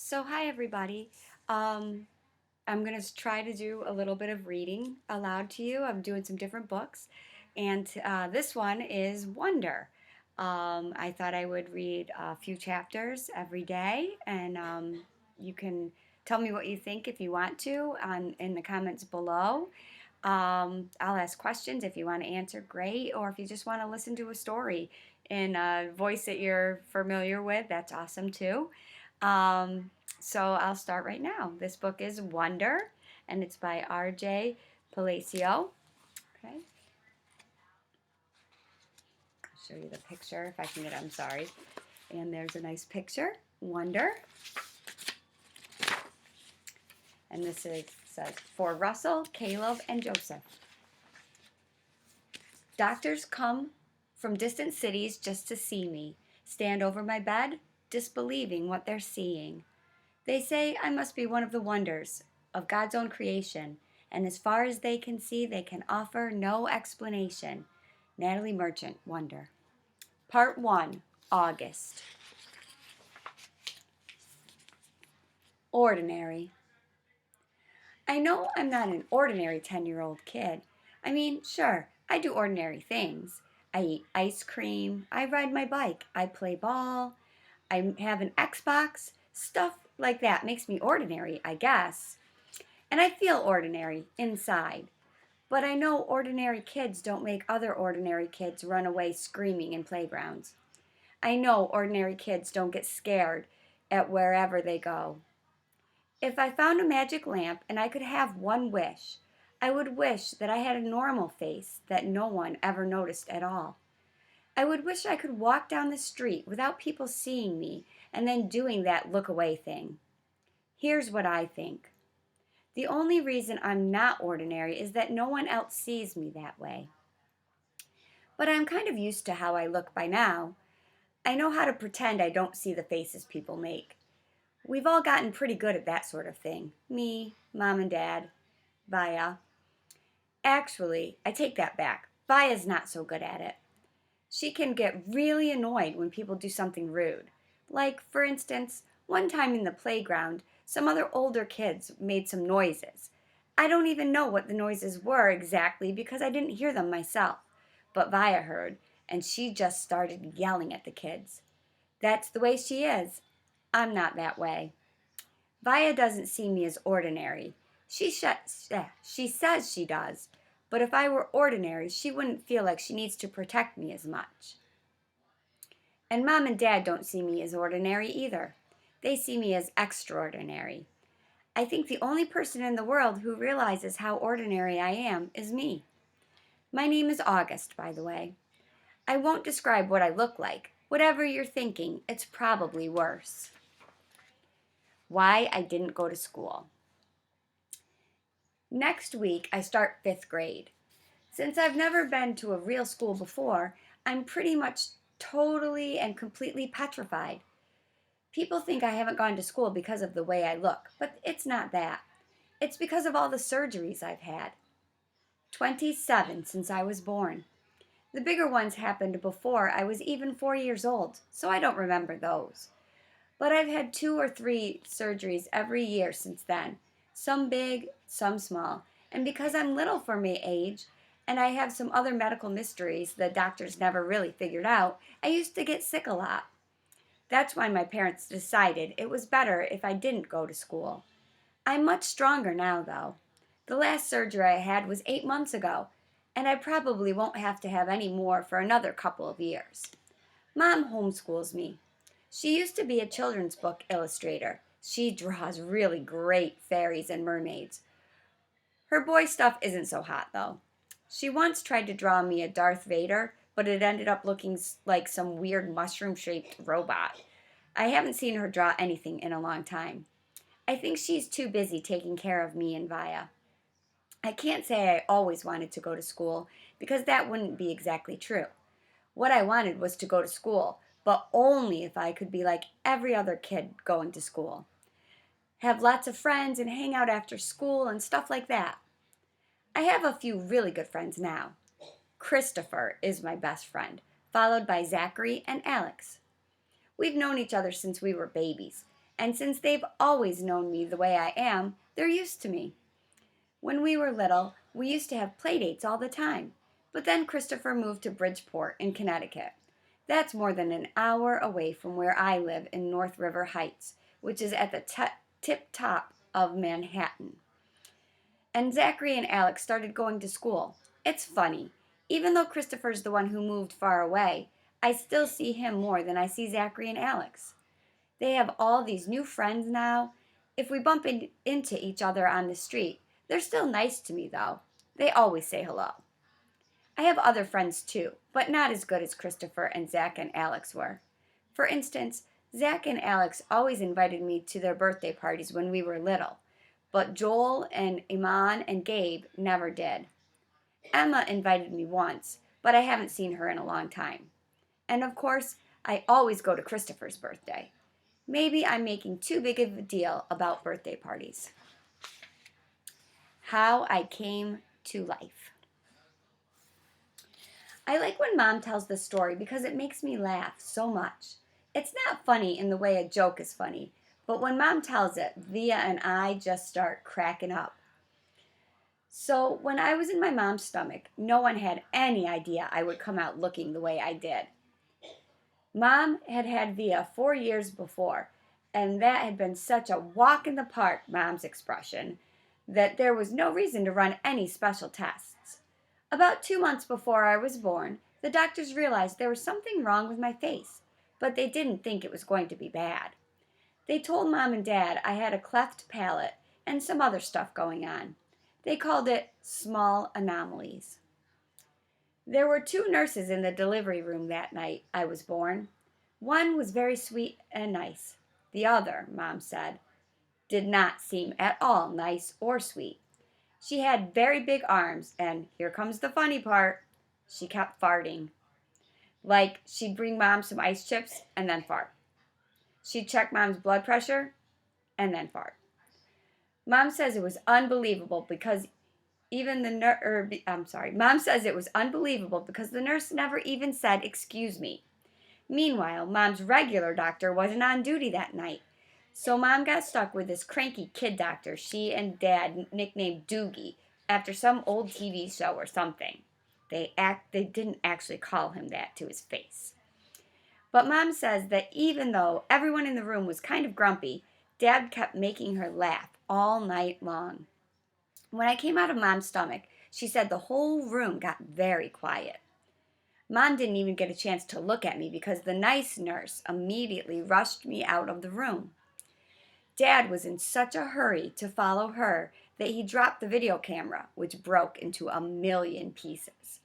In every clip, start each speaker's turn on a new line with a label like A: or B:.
A: So, hi everybody. Um, I'm going to try to do a little bit of reading aloud to you. I'm doing some different books, and this one is Wonder. I thought I would read a few chapters every day, and you can tell me what you think if you want to in the comments below. I'll ask questions if you want to answer, great, or if you just want to listen to a story in a voice that you're familiar with, that's awesome too. Um, so I'll start right now. This book is Wonder, and it's by R.J. Palacio. Okay, I'll show you the picture if I can get it. I'm sorry. And there's a nice picture, Wonder. And says for Russell, Caleb, and Joseph. Doctors come from distant cities just to see me, stand over my bed, disbelieving what they're seeing. They say I must be one of the wonders of God's own creation, and as far as they can see, they can offer no explanation. Natalie Merchant, Wonder. Part 1, August. Ordinary. I know I'm not an ordinary 10-year-old kid. I mean, sure, I do ordinary things. I eat ice cream, I ride my bike, I play ball, I have an Xbox. Stuff like that makes me ordinary, I guess. And I feel ordinary inside. But I know ordinary kids don't make other ordinary kids run away screaming in playgrounds. I know ordinary kids don't get scared at wherever they go. If I found a magic lamp and I could have one wish, I would wish that I had a normal face that no one ever noticed at all. I would wish I could walk down the street without people seeing me and then doing that look away thing. Here's what I think. The only reason I'm not ordinary is that no one else sees me that way. But I'm kind of used to how I look by now. I know how to pretend I don't see the faces people make. We've all gotten pretty good at that sort of thing. Me, Mom and Dad, Vaya. Actually, I take that back. Vaya's not so good at it. She can get really annoyed when people do something rude. Like, for instance, one time in the playground, some other older kids made some noises. I don't even know what the noises were exactly because I didn't hear them myself. But Vaya heard, and she just started yelling at the kids. That's the way she is. I'm not that way. Vaya doesn't see me as ordinary. She says she does, but if I were ordinary, she wouldn't feel like she needs to protect me as much. And Mom and Dad don't see me as ordinary either. They see me as extraordinary. I think the only person in the world who realizes how ordinary I am is me. My name is August, by the way. I won't describe what I look like. Whatever you're thinking, it's probably worse. Why I didn't go to school. Next week, I start 5th grade. Since I've never been to a real school before, I'm pretty much totally and completely petrified. People think I haven't gone to school because of the way I look, but it's not that. It's because of all the surgeries I've had. 27 since I was born. The bigger ones happened before I was even 4 years old, so I don't remember those. But I've had 2 or 3 surgeries every year since then, some big, some small. And because I'm little for my age, and I have some other medical mysteries the doctors never really figured out, I used to get sick a lot. That's why my parents decided it was better if I didn't go to school. I'm much stronger now, though. The last surgery I had was 8 months ago, and I probably won't have to have any more for another couple of years. Mom homeschools me. She used to be a children's book illustrator. She draws really great fairies and mermaids. Her boy stuff isn't so hot, though. She once tried to draw me a Darth Vader, but it ended up looking like some weird mushroom-shaped robot. I haven't seen her draw anything in a long time. I think she's too busy taking care of me and Vaya. I can't say I always wanted to go to school, because that wouldn't be exactly true. What I wanted was to go to school, but only if I could be like every other kid going to school. Have lots of friends and hang out after school and stuff like that. I have a few really good friends now. Christopher is my best friend, followed by Zachary and Alex. We've known each other since we were babies, And since they've always known me the way I am, they're used to me. When we were little, we used to have play dates all the time. But then Christopher moved to Bridgeport in Connecticut. That's more than an hour away from where I live in North River Heights, which is at the tip top of Manhattan. And Zachary and Alex started going to school. It's funny. Even though Christopher's the one who moved far away, I still see him more than I see Zachary and Alex. They have all these new friends now. If we bump into each other on the street, they're still nice to me, though. They always say hello. I have other friends too, but not as good as Christopher and Zach and Alex were. For instance, Zach and Alex always invited me to their birthday parties when we were little, but Joel and Iman and Gabe never did. Emma invited me once, but I haven't seen her in a long time. And of course, I always go to Christopher's birthday. Maybe I'm making too big of a deal about birthday parties. How I came to life. I like when Mom tells this story because it makes me laugh so much. It's not funny in the way a joke is funny, but when Mom tells it, Via and I just start cracking up. So when I was in my mom's stomach, no one had any idea I would come out looking the way I did. Mom had had Via 4 years before, and that had been such a walk in the park, Mom's expression, that there was no reason to run any special tests. About 2 months before I was born, the doctors realized there was something wrong with my face, but they didn't think it was going to be bad. They told Mom and Dad I had a cleft palate and some other stuff going on. They called it small anomalies. There were 2 nurses in the delivery room that night I was born. One was very sweet and nice. The other, Mom said, did not seem at all nice or sweet. She had very big arms, and here comes the funny part, she kept farting. Like she'd bring Mom some ice chips and then fart. She'd check Mom's blood pressure and then fart. Mom says it was unbelievable because Mom says it was unbelievable because the nurse never even said, "Excuse me." Meanwhile, Mom's regular doctor wasn't on duty that night. So Mom got stuck with this cranky kid doctor she and Dad nicknamed Doogie after some old TV show or something. They didn't actually call him that to his face. But Mom says that even though everyone in the room was kind of grumpy, Dad kept making her laugh all night long. When I came out of Mom's stomach, she said the whole room got very quiet. Mom didn't even get a chance to look at me because the nice nurse immediately rushed me out of the room. Dad was in such a hurry to follow her that he dropped the video camera, which broke into a million pieces.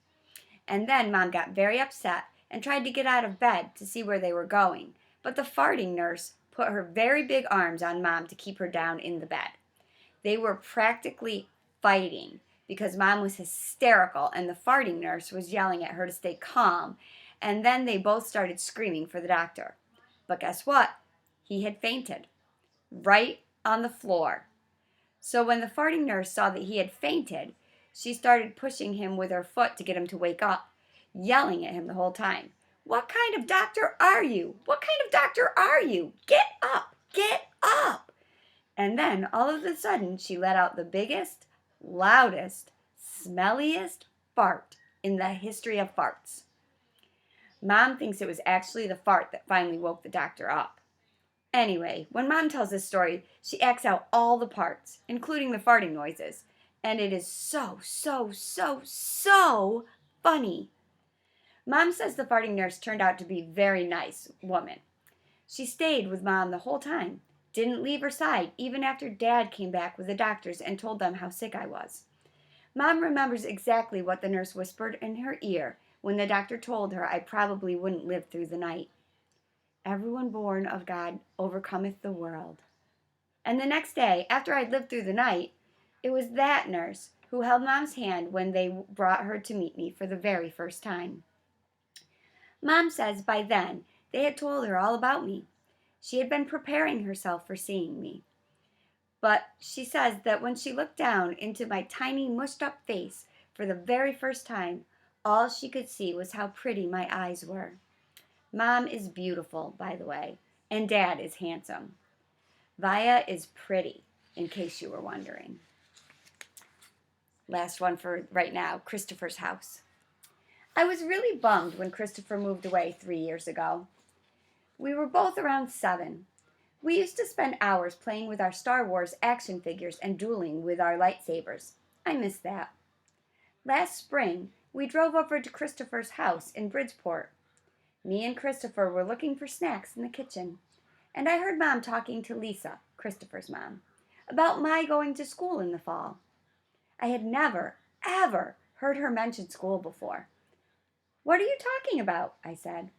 A: And then Mom got very upset and tried to get out of bed to see where they were going, but the farting nurse put her very big arms on Mom to keep her down in the bed. They were practically fighting because Mom was hysterical and the farting nurse was yelling at her to stay calm, and then they both started screaming for the doctor. But guess what? He had fainted. Right on the floor. So when the farting nurse saw that he had fainted, she started pushing him with her foot to get him to wake up, yelling at him the whole time. "What kind of doctor are you? What kind of doctor are you? Get up! Get up!" And then all of a sudden she let out the biggest, loudest, smelliest fart in the history of farts. Mom thinks it was actually the fart that finally woke the doctor up. Anyway, when Mom tells this story, she acts out all the parts, including the farting noises, and it is so funny. Mom says the farting nurse turned out to be a very nice woman. She stayed with Mom the whole time, didn't leave her side even after Dad came back with the doctors and told them how sick I was. Mom remembers exactly what the nurse whispered in her ear when the doctor told her I probably wouldn't live through the night. "Everyone born of God overcometh the world." And the next day, after I'd lived through the night, it was that nurse who held Mom's hand when they brought her to meet me for the very first time. Mom says by then they had told her all about me. She had been preparing herself for seeing me. But she says that when she looked down into my tiny mushed up face for the very first time, all she could see was how pretty my eyes were. Mom is beautiful, by the way, and Dad is handsome. Via is pretty, in case you were wondering. Last one for right now, Christopher's house. I was really bummed when Christopher moved away 3 years ago. We were both around 7. We used to spend hours playing with our Star Wars action figures and dueling with our lightsabers. I miss that. Last spring, we drove over to Christopher's house in Bridgeport. Me and Christopher were looking for snacks in the kitchen, and I heard Mom talking to Lisa, Christopher's mom, about my going to school in the fall. I had never, ever heard her mention school before. "What are you talking about?" I said.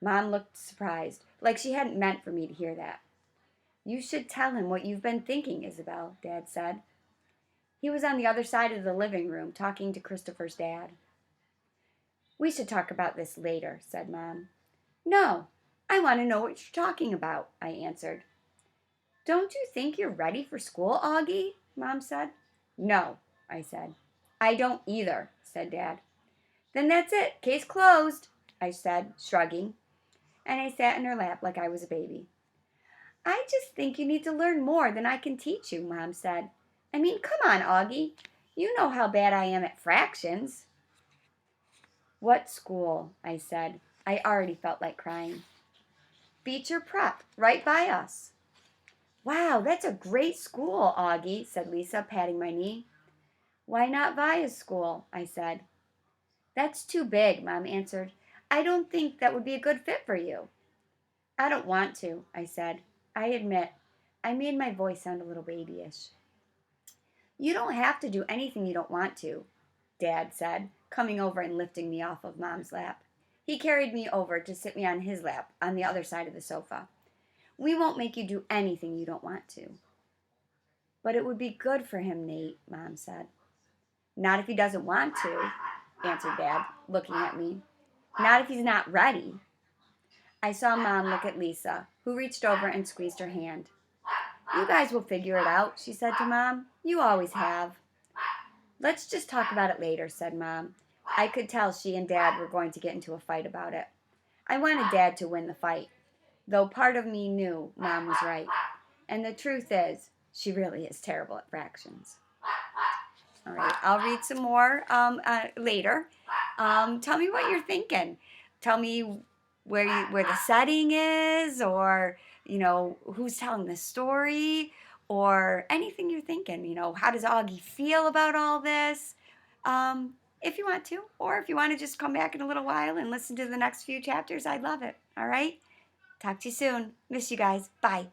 A: Mom looked surprised, like she hadn't meant for me to hear that. "You should tell him what you've been thinking, Isabel," Dad said. He was on the other side of the living room talking to Christopher's dad. "We should talk about this later," said Mom. "No, I want to know what you're talking about," I answered. "Don't you think you're ready for school, Augie?" Mom said. "No," I said. "I don't either," said Dad. "Then that's it. Case closed," I said, shrugging, and I sat in her lap like I was a baby. "I just think you need to learn more than I can teach you," Mom said. "I mean, come on, Augie. You know how bad I am at fractions." "What school?" I said. I already felt like crying. "Beecher Prep, right by us." "Wow, that's a great school, Augie," said Lisa, patting my knee. "Why not Via's school?" I said. "That's too big," Mom answered. "I don't think that would be a good fit for you." "I don't want to," I said. I admit, I made my voice sound a little babyish. "You don't have to do anything you don't want to," Dad said, coming over and lifting me off of Mom's lap. He carried me over to sit me on his lap on the other side of the sofa. "We won't make you do anything you don't want to." "But it would be good for him, Nate," Mom said. "Not if he doesn't want to," answered Dad, looking at me. "Not if he's not ready." I saw Mom look at Lisa, who reached over and squeezed her hand. "You guys will figure it out," she said to Mom. "You always have." "Let's just talk about it later," said Mom. I could tell she and Dad were going to get into a fight about it. I wanted Dad to win the fight, though part of me knew Mom was right. And the truth is, she really is terrible at fractions. All right, I'll read some more later. Tell me what you're thinking. Tell me where the setting is, or who's telling the story, or anything you're thinking. How does Augie feel about all this? If you want to, or if you want to just come back in a little while and listen to the next few chapters, I'd love it. All right. Talk to you soon. Miss you guys. Bye.